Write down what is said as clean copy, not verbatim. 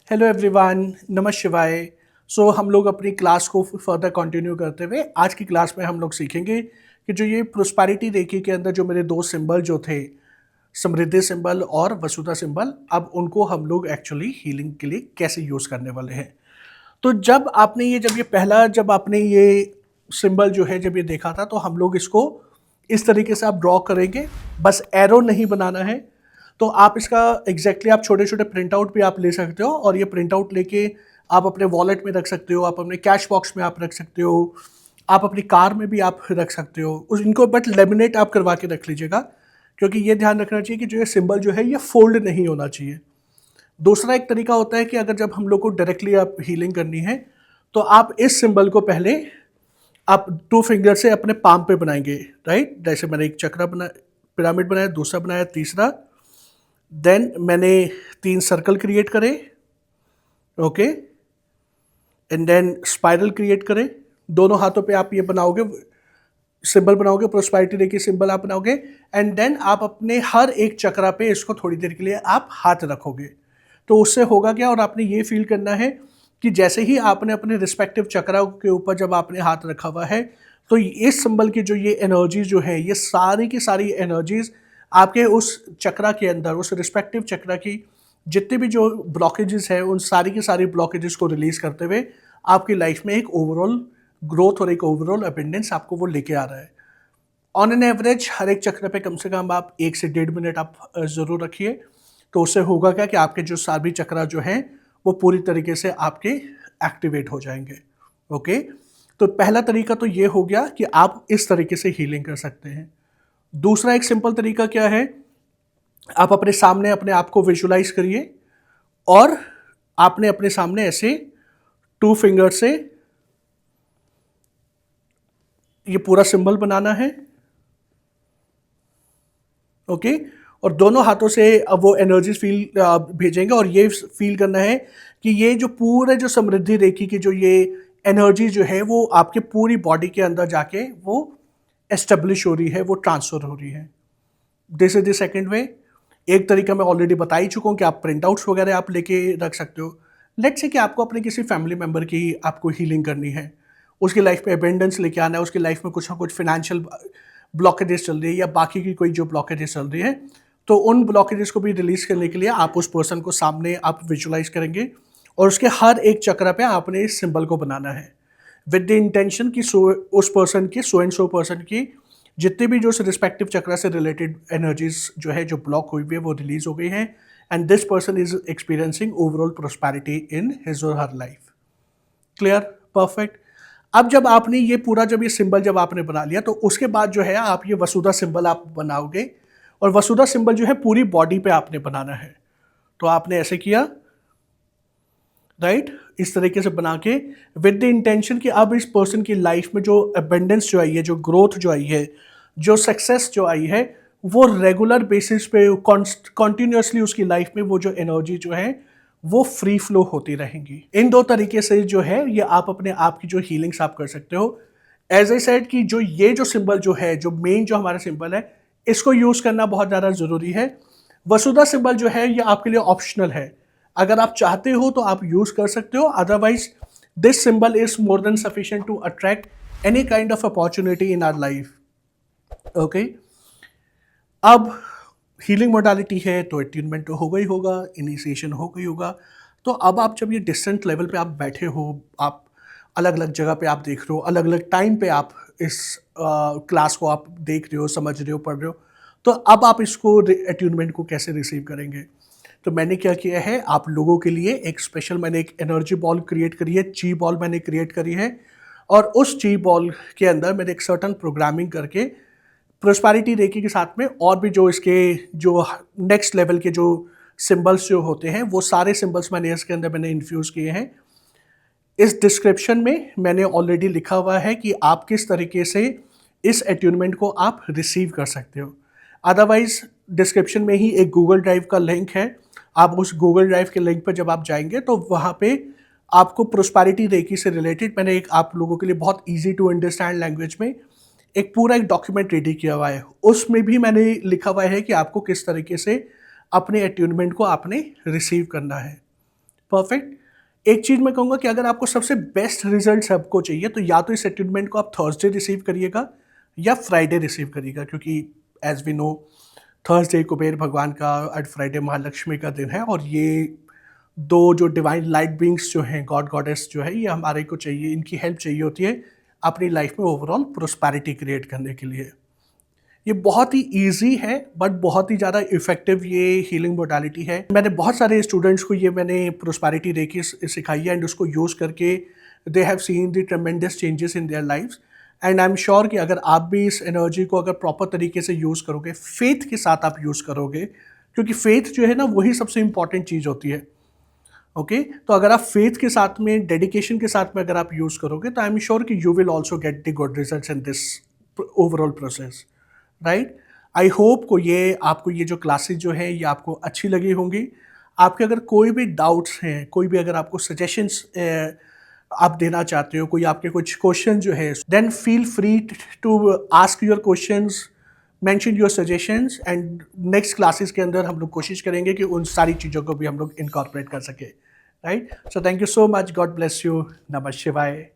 Hello everyone, नमः शिवाय। हम लोग अपनी क्लास को फर्दर कंटिन्यू करते हुए आज की क्लास में हम लोग सीखेंगे कि जो ये प्रोस्पैरिटी रेखी के अंदर जो मेरे दो सिंबल जो थे, समृद्धि सिंबल और वसुधा सिंबल, अब उनको हम लोग एक्चुअली हीलिंग के लिए कैसे यूज़ करने वाले हैं। तो जब आपने ये सिंबल जो है जब ये देखा था, तो हम लोग इसको इस तरीके से आप ड्रॉ करेंगे। बस एरो नहीं बनाना है। तो आप इसका आप छोटे छोटे प्रिंट आउट भी आप ले सकते हो, और ये प्रिंट आउट लेके आप अपने वॉलेट में रख सकते हो, आप अपने कैश बॉक्स में आप रख सकते हो, आप अपनी कार में भी आप रख सकते हो उस इनको, बट लेमिनेट आप करवा के रख लीजिएगा, क्योंकि ये ध्यान रखना चाहिए कि जो ये सिंबल जो है ये फोल्ड नहीं होना चाहिए। दूसरा एक तरीका होता है कि अगर जब हम लोग को डायरेक्टली आप हीलिंग करनी है, तो आप इस सिंबल को पहले आप टू फिंगर से अपने पाम पे बनाएंगे। राइट, जैसे मैंने एक चक्रा बना, पिरामिड बनाया, दूसरा बनाया, तीसरा, देन मैंने 3 सर्कल क्रिएट करे। Okay, and then spiral create करे। दोनों हाथों पे आप ये बनाओगे, सिंबल बनाओगे, प्रोस्पैरिटी रेखी सिंबल आप बनाओगे। एंड देन आप अपने हर एक चक्रा पे इसको थोड़ी देर के लिए आप हाथ रखोगे। तो उससे होगा क्या, और आपने ये फील करना है कि जैसे ही आपने अपने रिस्पेक्टिव चक्रा के ऊपर जब आपने हाथ रखा हुआ है, तो इस सिंबल की जो ये एनर्जीज जो है, ये सारी की सारी एनर्जीज आपके उस चक्रा के अंदर, उस रिस्पेक्टिव चक्रा की जितने भी जो ब्लॉकेजेस है, उन सारी की सारी ब्लॉकेजेस को रिलीज करते हुए आपकी लाइफ में एक ओवरऑल ग्रोथ और एक ओवरऑल अपेंडेंस आपको वो लेके आ रहा है। ऑन एन एवरेज हर एक चक्र पे कम से कम आप 1 से 1.5 मिनट आप ज़रूर रखिए। तो उससे होगा क्या कि आपके जो सभी चक्रा जो हैं वो पूरी तरीके से आपके एक्टिवेट हो जाएंगे। ओके, तो पहला तरीका तो ये हो गया कि आप इस तरीके से हीलिंग कर सकते हैं। दूसरा एक सिंपल तरीका क्या है, आप अपने सामने अपने आप को विजुलाइज करिए, और आपने अपने सामने ऐसे 2 फिंगर से ये पूरा सिंबल बनाना है। ओके, और दोनों हाथों से अब वो एनर्जी फील भेजेंगे, और ये फील करना है कि ये जो पूरे जो समृद्धि रेखी की जो ये एनर्जी जो है वो आपके पूरी बॉडी के अंदर जाके वो एस्टेब्लिश हो रही है, वो ट्रांसफर हो रही है। This is the second way. एक तरीका मैं ऑलरेडी बता ही चुका हूँ कि आप प्रिंट आउट्स वगैरह आप लेके रख सकते हो। लेट्स से कि आपको अपने किसी फैमिली मेंबर की आपको हीलिंग करनी है, उसकी लाइफ में अबेंडेंस लेके आना है, उसकी लाइफ में कुछ ना कुछ फाइनेंशियल ब्लॉकेजेस चल रही है, या बाकी की कोई जो ब्लॉकेजेस चल रही है, तो उन ब्लॉकेजेस को भी रिलीज करने के लिए आप उस पर्सन को सामने आप विजुलाइज करेंगे, और उसके हर एक चक्र पे आपने इस सिंबल को बनाना है विद द इंटेंशन कि उस पर्सन की, सो एंड सो पर्सन की जितने भी जो रिस्पेक्टिव चक्र से रिलेटेड एनर्जीज जो है जो ब्लॉक हुई हुई है वो रिलीज हो गई हैं, and this person is experiencing overall prosperity in his और हर लाइफ। Clear, perfect. अब जब आपने ये पूरा जब ये सिंबल जब आपने बना लिया, तो उसके बाद जो है आप ये वसुधा सिंबल आप बनाओगे, और वसुधा सिंबल जो है पूरी बॉडी पे आपने बनाना है। तो आपने ऐसे किया, राइट, इस तरीके से बना के विद द इंटेंशन कि अब इस पर्सन की लाइफ में जो अबेंडेंस जो आई है, जो ग्रोथ जो आई है, जो सक्सेस जो आई है, वो रेगुलर बेसिस पे कॉन्टिन्यूसली उसकी लाइफ में वो जो एनर्जी जो है वो फ्री फ्लो होती रहेंगी। इन दो तरीके से जो है ये आप अपने आप की जो हीलिंग्स आप कर सकते हो। एज ए सेड कि जो ये जो सिंबल जो है, जो मेन जो हमारा सिंबल है, इसको यूज करना बहुत ज़्यादा ज़रूरी है। वसुधा सिंबल जो है ये आपके लिए ऑप्शनल है। अगर आप चाहते हो तो आप यूज कर सकते हो, otherwise this symbol is more than sufficient to attract any kind of opportunity in our life. Okay, अब हीलिंग मोडालिटी है तो अट्यूनमेंट तो होगा ही होगा, इनिशिएशन हो गई होगा। तो अब आप जब ये डिस्टेंट लेवल पे आप बैठे हो, आप अलग अलग जगह पे आप देख रहे हो, अलग अलग टाइम पे आप इस क्लास को आप देख रहे हो, समझ रहे हो, पढ़ रहे हो, तो अब आप इसको अट्यूनमेंट को कैसे रिसीव करेंगे। तो मैंने क्या किया है, आप लोगों के लिए एक स्पेशल मैंने एक एनर्जी बॉल क्रिएट करी है, ची बॉल मैंने क्रिएट करी है, और उस ची बॉल के अंदर मैंने एक सर्टन प्रोग्रामिंग करके प्रोस्पैरिटी रेखी के साथ में और भी जो इसके जो नेक्स्ट लेवल के जो सिंबल्स जो होते हैं, वो सारे सिंबल्स मैंने इसके अंदर मैंने इन्फ्यूज़ किए हैं। इस डिस्क्रिप्शन में मैंने ऑलरेडी लिखा हुआ है कि आप किस तरीके से इस अट्यूनमेंट को आप रिसीव कर सकते हो। अदरवाइज डिस्क्रिप्शन में ही एक गूगल ड्राइव का लिंक है, आप उस गूगल ड्राइव के लिंक पर जब आप जाएंगे तो वहाँ पे आपको प्रोस्पैरिटी रेखी से रिलेटेड मैंने एक आप लोगों के लिए बहुत ईजी टू अंडरस्टैंड लैंग्वेज में एक पूरा एक डॉक्यूमेंट रेडी किया हुआ है। उसमें भी मैंने लिखा हुआ है कि आपको किस तरीके से अपने अट्यूनमेंट को आपने रिसीव करना है। परफेक्ट। एक चीज़ मैं कहूँगा कि अगर आपको सबसे बेस्ट रिजल्ट सबको चाहिए तो या तो इस सेटलमेंट को आप थर्सडे रिसीव करिएगा या फ्राइडे रिसीव करिएगा, क्योंकि as we know Thursday Kuber भगवान का एंड फ्राइडे महालक्ष्मी का दिन है, और ये दो जो डिवाइन लाइट बींग्स जो हैं, गॉड गॉडेस जो है, ये हमारे को चाहिए, इनकी हेल्प चाहिए होती है अपनी लाइफ में ओवरऑल प्रोस्पैरिटी क्रिएट करने के लिए। ये बहुत ही ईजी है बट बहुत ही ज़्यादा इफेक्टिव ये हीलिंग मोडालिटी है। मैंने बहुत सारे स्टूडेंट्स को ये मैंने प्रोस्पैरिटी रेकी सिखाई है एंड उसको यूज़ करके they have seen the tremendous changes in their lifes. And I am sure कि अगर आप भी इस एनर्जी को अगर प्रॉपर तरीके से यूज़ करोगे, फेथ के साथ आप यूज़ करोगे, क्योंकि फेथ जो है ना वही सबसे इंपॉर्टेंट चीज़ होती है। ओके तो अगर आप फेथ के साथ में, डेडिकेशन के साथ में अगर आप यूज़ करोगे तो आई एम श्योर कि you will also get the good results in this overall process, right. I hope को ये आपको ये जो क्लासेस जो हैं ये आपको अच्छी लगी होंगी। आपके अगर कोई भी डाउट्स हैं, कोई भी अगर आपको सजेशंस आप देना चाहते हो, कोई आपके कुछ क्वेश्चन जो है, then feel free to ask your questions, mention your suggestions, and next classes के अंदर हम लोग कोशिश करेंगे कि उन सारी चीज़ों को भी हम लोग इनकॉर्पोरेट कर सके, right. So thank you so much, God bless you, नमः शिवाय।